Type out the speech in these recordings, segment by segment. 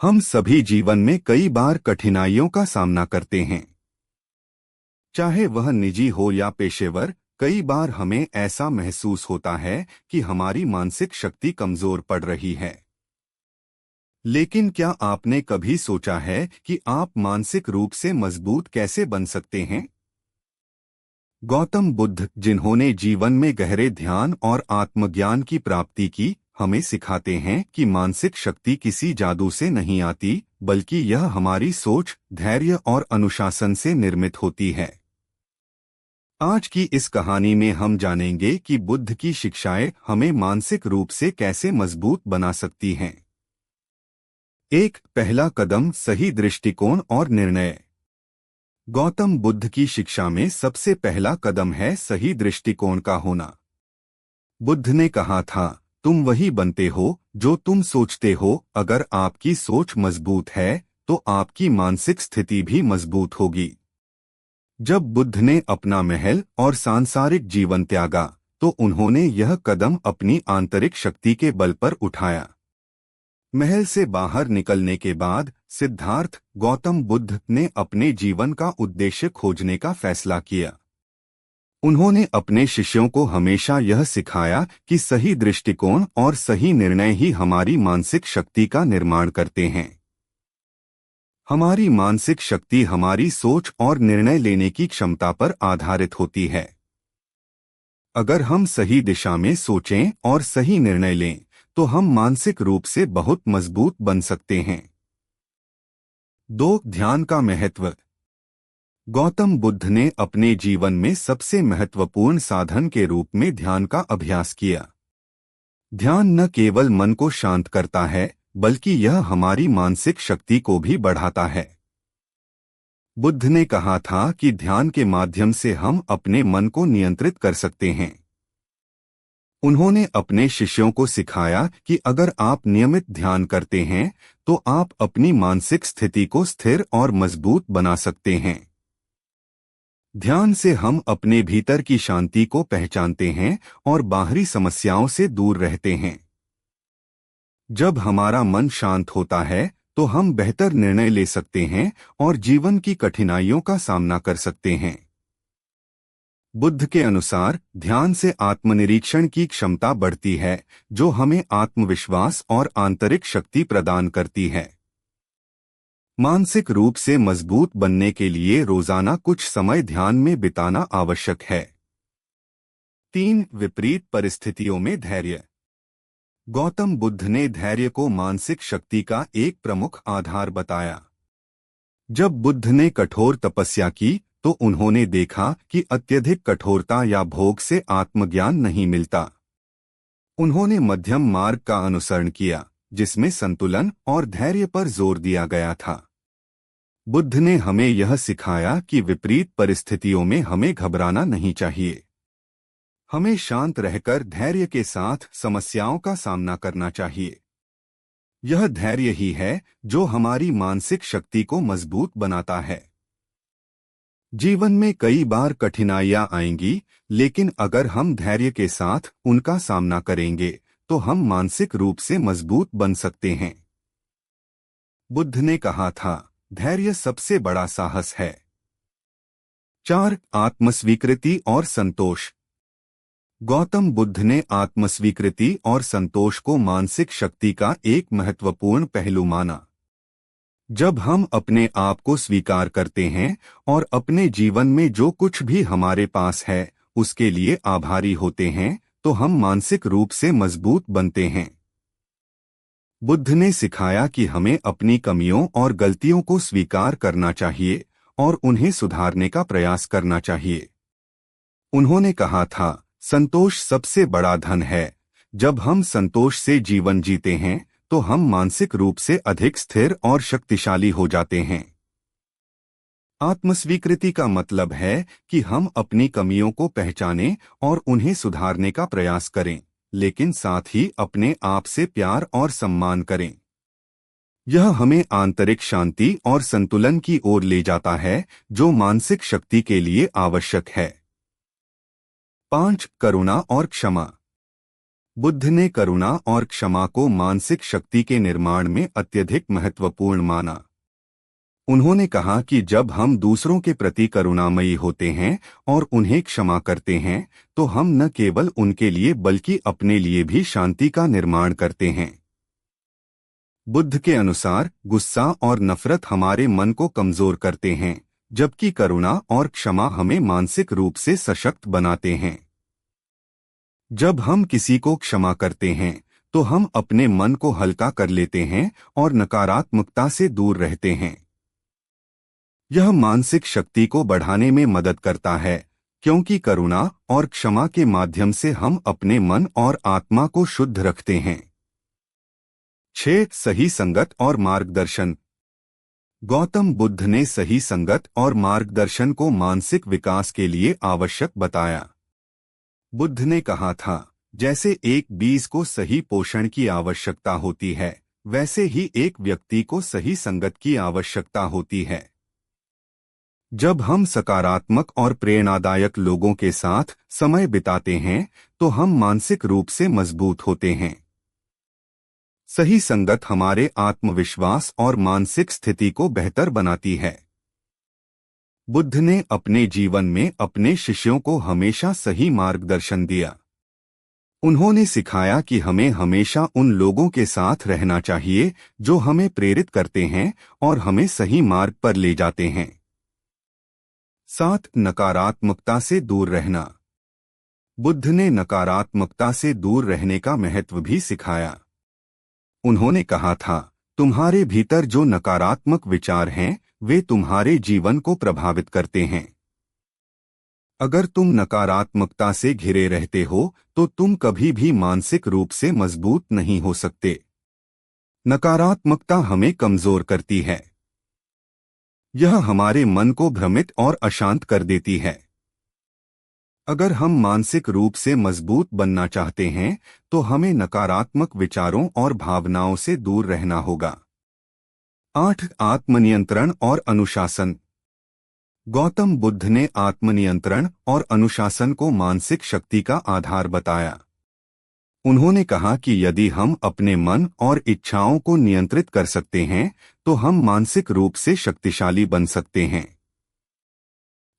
हम सभी जीवन में कई बार कठिनाइयों का सामना करते हैं, चाहे वह निजी हो या पेशेवर। कई बार हमें ऐसा महसूस होता है कि हमारी मानसिक शक्ति कमजोर पड़ रही है। लेकिन क्या आपने कभी सोचा है कि आप मानसिक रूप से मजबूत कैसे बन सकते हैं? गौतम बुद्ध, जिन्होंने जीवन में गहरे ध्यान और आत्मज्ञान की प्राप्ति की, हमें सिखाते हैं कि मानसिक शक्ति किसी जादू से नहीं आती, बल्कि यह हमारी सोच, धैर्य और अनुशासन से निर्मित होती है। आज की इस कहानी में हम जानेंगे कि बुद्ध की शिक्षाएं हमें मानसिक रूप से कैसे मजबूत बना सकती हैं। पहला कदम, सही दृष्टिकोण और निर्णय। गौतम बुद्ध की शिक्षा में सबसे पहला कदम है सही दृष्टिकोण का होना। बुद्ध ने कहा था, तुम वही बनते हो जो तुम सोचते हो। अगर आपकी सोच मजबूत है तो आपकी मानसिक स्थिति भी मजबूत होगी। जब बुद्ध ने अपना महल और सांसारिक जीवन त्यागा तो उन्होंने यह कदम अपनी आंतरिक शक्ति के बल पर उठाया। महल से बाहर निकलने के बाद सिद्धार्थ गौतम बुद्ध ने अपने जीवन का उद्देश्य खोजने का फैसला किया। उन्होंने अपने शिष्यों को हमेशा यह सिखाया कि सही दृष्टिकोण और सही निर्णय ही हमारी मानसिक शक्ति का निर्माण करते हैं। हमारी मानसिक शक्ति हमारी सोच और निर्णय लेने की क्षमता पर आधारित होती है। अगर हम सही दिशा में सोचें और सही निर्णय लें तो हम मानसिक रूप से बहुत मजबूत बन सकते हैं। ध्यान का महत्व। गौतम बुद्ध ने अपने जीवन में सबसे महत्वपूर्ण साधन के रूप में ध्यान का अभ्यास किया। ध्यान न केवल मन को शांत करता है, बल्कि यह हमारी मानसिक शक्ति को भी बढ़ाता है। बुद्ध ने कहा था कि ध्यान के माध्यम से हम अपने मन को नियंत्रित कर सकते हैं। उन्होंने अपने शिष्यों को सिखाया कि अगर आप नियमित ध्यान करते हैं तो आप अपनी मानसिक स्थिति को स्थिर और मजबूत बना सकते हैं। ध्यान से हम अपने भीतर की शांति को पहचानते हैं और बाहरी समस्याओं से दूर रहते हैं। जब हमारा मन शांत होता है तो हम बेहतर निर्णय ले सकते हैं और जीवन की कठिनाइयों का सामना कर सकते हैं। बुद्ध के अनुसार ध्यान से आत्मनिरीक्षण की क्षमता बढ़ती है, जो हमें आत्मविश्वास और आंतरिक शक्ति प्रदान करती है। मानसिक रूप से मजबूत बनने के लिए रोजाना कुछ समय ध्यान में बिताना आवश्यक है। विपरीत परिस्थितियों में धैर्य। गौतम बुद्ध ने धैर्य को मानसिक शक्ति का एक प्रमुख आधार बताया। जब बुद्ध ने कठोर तपस्या की तो उन्होंने देखा कि अत्यधिक कठोरता या भोग से आत्मज्ञान नहीं मिलता। उन्होंने मध्यम मार्ग का अनुसरण किया, जिसमें संतुलन और धैर्य पर जोर दिया गया था। बुद्ध ने हमें यह सिखाया कि विपरीत परिस्थितियों में हमें घबराना नहीं चाहिए। हमें शांत रहकर धैर्य के साथ समस्याओं का सामना करना चाहिए। यह धैर्य ही है जो हमारी मानसिक शक्ति को मजबूत बनाता है। जीवन में कई बार कठिनाइयां आएंगी, लेकिन अगर हम धैर्य के साथ उनका सामना करेंगे तो हम मानसिक रूप से मजबूत बन सकते हैं। बुद्ध ने कहा था, धैर्य सबसे बड़ा साहस है। आत्मस्वीकृति और संतोष। गौतम बुद्ध ने आत्मस्वीकृति और संतोष को मानसिक शक्ति का एक महत्वपूर्ण पहलू माना। जब हम अपने आप को स्वीकार करते हैं और अपने जीवन में जो कुछ भी हमारे पास है उसके लिए आभारी होते हैं, तो हम मानसिक रूप से मजबूत बनते हैं। बुद्ध ने सिखाया कि हमें अपनी कमियों और गलतियों को स्वीकार करना चाहिए और उन्हें सुधारने का प्रयास करना चाहिए। उन्होंने कहा था, संतोष सबसे बड़ा धन है। जब हम संतोष से जीवन जीते हैं तो हम मानसिक रूप से अधिक स्थिर और शक्तिशाली हो जाते हैं। आत्मस्वीकृति का मतलब है कि हम अपनी कमियों को पहचानें और उन्हें सुधारने का प्रयास करें, लेकिन साथ ही अपने आप से प्यार और सम्मान करें। यह हमें आंतरिक शांति और संतुलन की ओर ले जाता है, जो मानसिक शक्ति के लिए आवश्यक है। करुणा और क्षमा। बुद्ध ने करुणा और क्षमा को मानसिक शक्ति के निर्माण में अत्यधिक महत्वपूर्ण माना। उन्होंने कहा कि जब हम दूसरों के प्रति करुणामयी होते हैं और उन्हें क्षमा करते हैं, तो हम न केवल उनके लिए बल्कि अपने लिए भी शांति का निर्माण करते हैं। बुद्ध के अनुसार गुस्सा और नफरत हमारे मन को कमजोर करते हैं, जबकि करुणा और क्षमा हमें मानसिक रूप से सशक्त बनाते हैं। जब हम किसी को क्षमा करते हैं, तो हम अपने मन को हल्का कर लेते हैं और नकारात्मकता से दूर रहते हैं। यह मानसिक शक्ति को बढ़ाने में मदद करता है, क्योंकि करुणा और क्षमा के माध्यम से हम अपने मन और आत्मा को शुद्ध रखते हैं। 6. सही संगत और मार्गदर्शन। गौतम बुद्ध ने सही संगत और मार्गदर्शन को मानसिक विकास के लिए आवश्यक बताया। बुद्ध ने कहा था, जैसे एक बीज को सही पोषण की आवश्यकता होती है, वैसे ही एक व्यक्ति को सही संगत की आवश्यकता होती है। जब हम सकारात्मक और प्रेरणादायक लोगों के साथ समय बिताते हैं, तो हम मानसिक रूप से मजबूत होते हैं। सही संगत हमारे आत्मविश्वास और मानसिक स्थिति को बेहतर बनाती है। बुद्ध ने अपने जीवन में अपने शिष्यों को हमेशा सही मार्गदर्शन दिया। उन्होंने सिखाया कि हमें हमेशा उन लोगों के साथ रहना चाहिए जो हमें प्रेरित करते हैं और हमें सही मार्ग पर ले जाते हैं। 7. नकारात्मकता से दूर रहना। बुद्ध ने नकारात्मकता से दूर रहने का महत्व भी सिखाया। उन्होंने कहा था, तुम्हारे भीतर जो नकारात्मक विचार हैं, वे तुम्हारे जीवन को प्रभावित करते हैं। अगर तुम नकारात्मकता से घिरे रहते हो, तो तुम कभी भी मानसिक रूप से मजबूत नहीं हो सकते। नकारात्मकता हमें कमजोर करती है। यह हमारे मन को भ्रमित और अशांत कर देती है। अगर हम मानसिक रूप से मजबूत बनना चाहते हैं, तो हमें नकारात्मक विचारों और भावनाओं से दूर रहना होगा। 8. आत्मनियंत्रण और अनुशासन। गौतम बुद्ध ने आत्मनियंत्रण और अनुशासन को मानसिक शक्ति का आधार बताया। उन्होंने कहा कि यदि हम अपने मन और इच्छाओं को नियंत्रित कर सकते हैं, तो हम मानसिक रूप से शक्तिशाली बन सकते हैं।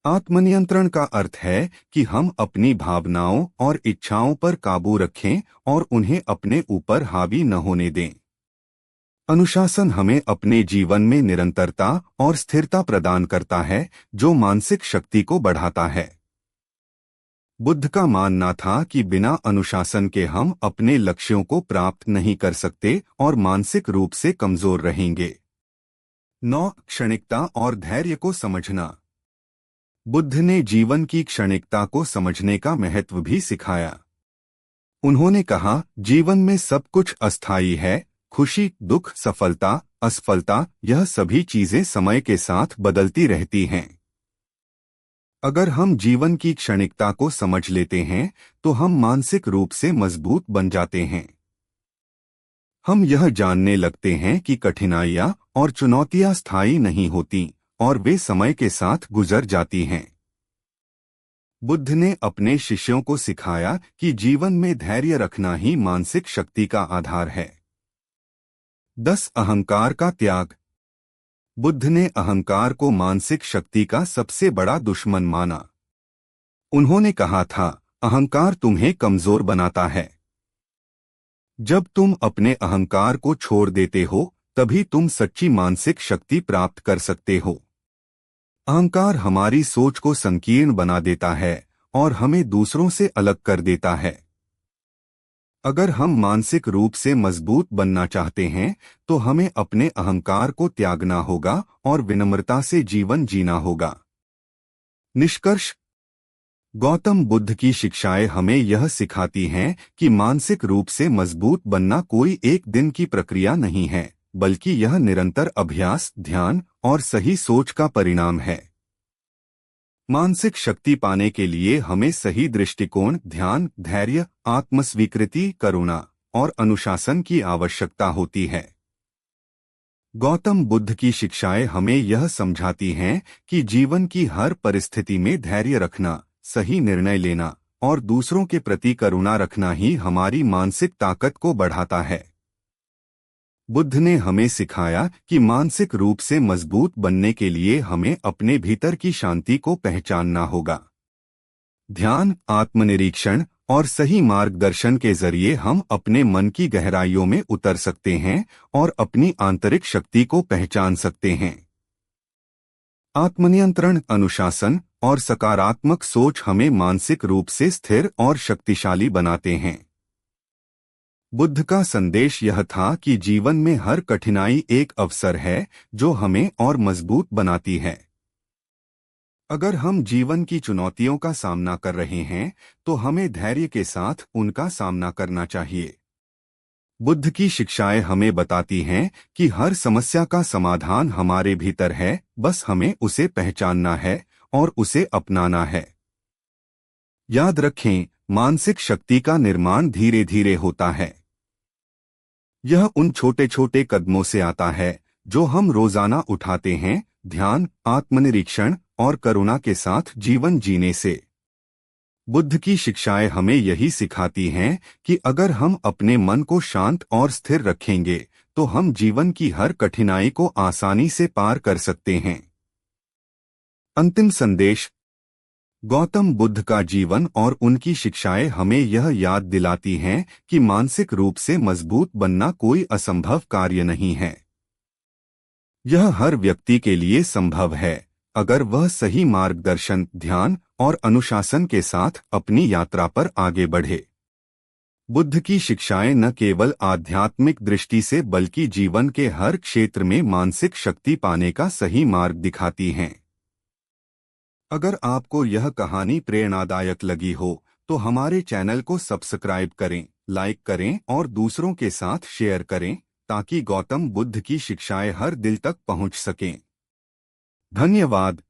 आत्मनियंत्रण का अर्थ है कि हम अपनी भावनाओं और इच्छाओं पर काबू रखें और उन्हें अपने ऊपर हावी न होने दें। अनुशासन हमें अपने जीवन में निरंतरता और स्थिरता प्रदान करता है, जो मानसिक शक्ति को बढ़ाता है। बुद्ध का मानना था कि बिना अनुशासन के हम अपने लक्ष्यों को प्राप्त नहीं कर सकते और मानसिक रूप से कमजोर रहेंगे। 9. क्षणिकता और धैर्य को समझना। बुद्ध ने जीवन की क्षणिकता को समझने का महत्व भी सिखाया। उन्होंने कहा, जीवन में सब कुछ अस्थायी है। खुशी, दुख, सफलता, असफलता, यह सभी चीजें समय के साथ बदलती रहती हैं। अगर हम जीवन की क्षणिकता को समझ लेते हैं, तो हम मानसिक रूप से मजबूत बन जाते हैं। हम यह जानने लगते हैं कि कठिनाइयां और चुनौतियां स्थायी नहीं होती और वे समय के साथ गुजर जाती हैं। बुद्ध ने अपने शिष्यों को सिखाया कि जीवन में धैर्य रखना ही मानसिक शक्ति का आधार है। 10. अहंकार का त्याग। बुद्ध ने अहंकार को मानसिक शक्ति का सबसे बड़ा दुश्मन माना। उन्होंने कहा था, अहंकार तुम्हें कमजोर बनाता है। जब तुम अपने अहंकार को छोड़ देते हो, तभी तुम सच्ची मानसिक शक्ति प्राप्त कर सकते हो। अहंकार हमारी सोच को संकीर्ण बना देता है और हमें दूसरों से अलग कर देता है। अगर हम मानसिक रूप से मजबूत बनना चाहते हैं, तो हमें अपने अहंकार को त्यागना होगा और विनम्रता से जीवन जीना होगा। निष्कर्ष। गौतम बुद्ध की शिक्षाएं हमें यह सिखाती हैं कि मानसिक रूप से मजबूत बनना कोई एक दिन की प्रक्रिया नहीं है, बल्कि यह निरंतर अभ्यास, ध्यान और सही सोच का परिणाम है। मानसिक शक्ति पाने के लिए हमें सही दृष्टिकोण, ध्यान, धैर्य, आत्मस्वीकृति, करुणा और अनुशासन की आवश्यकता होती है। गौतम बुद्ध की शिक्षाएं हमें यह समझाती हैं कि जीवन की हर परिस्थिति में धैर्य रखना, सही निर्णय लेना और दूसरों के प्रति करुणा रखना ही हमारी मानसिक ताकत को बढ़ाता है। बुद्ध ने हमें सिखाया कि मानसिक रूप से मजबूत बनने के लिए हमें अपने भीतर की शांति को पहचानना होगा। ध्यान, आत्मनिरीक्षण और सही मार्गदर्शन के जरिए हम अपने मन की गहराइयों में उतर सकते हैं और अपनी आंतरिक शक्ति को पहचान सकते हैं। आत्मनियंत्रण, अनुशासन और सकारात्मक सोच हमें मानसिक रूप से स्थिर और शक्तिशाली बनाते हैं। बुद्ध का संदेश यह था कि जीवन में हर कठिनाई एक अवसर है जो हमें और मजबूत बनाती है। अगर हम जीवन की चुनौतियों का सामना कर रहे हैं तो हमें धैर्य के साथ उनका सामना करना चाहिए। बुद्ध की शिक्षाएं हमें बताती हैं कि हर समस्या का समाधान हमारे भीतर है, बस हमें उसे पहचानना है और उसे अपनाना है। याद रखें, मानसिक शक्ति का निर्माण धीरे धीरे होता है। यह उन छोटे छोटे कदमों से आता है जो हम रोजाना उठाते हैं, ध्यान, आत्मनिरीक्षण और करुणा के साथ जीवन जीने से। बुद्ध की शिक्षाएं हमें यही सिखाती हैं कि अगर हम अपने मन को शांत और स्थिर रखेंगे तो हम जीवन की हर कठिनाई को आसानी से पार कर सकते हैं। अंतिम संदेश। गौतम बुद्ध का जीवन और उनकी शिक्षाएं हमें यह याद दिलाती हैं कि मानसिक रूप से मजबूत बनना कोई असंभव कार्य नहीं है। यह हर व्यक्ति के लिए संभव है, अगर वह सही मार्गदर्शन, ध्यान और अनुशासन के साथ अपनी यात्रा पर आगे बढ़े। बुद्ध की शिक्षाएं न केवल आध्यात्मिक दृष्टि से बल्कि जीवन के हर क्षेत्र में मानसिक शक्ति पाने का सही मार्ग दिखाती हैं। अगर आपको यह कहानी प्रेरणादायक लगी हो तो हमारे चैनल को सब्सक्राइब करें, लाइक करें और दूसरों के साथ शेयर करें ताकि गौतम बुद्ध की शिक्षाएं हर दिल तक पहुंच सकें। धन्यवाद।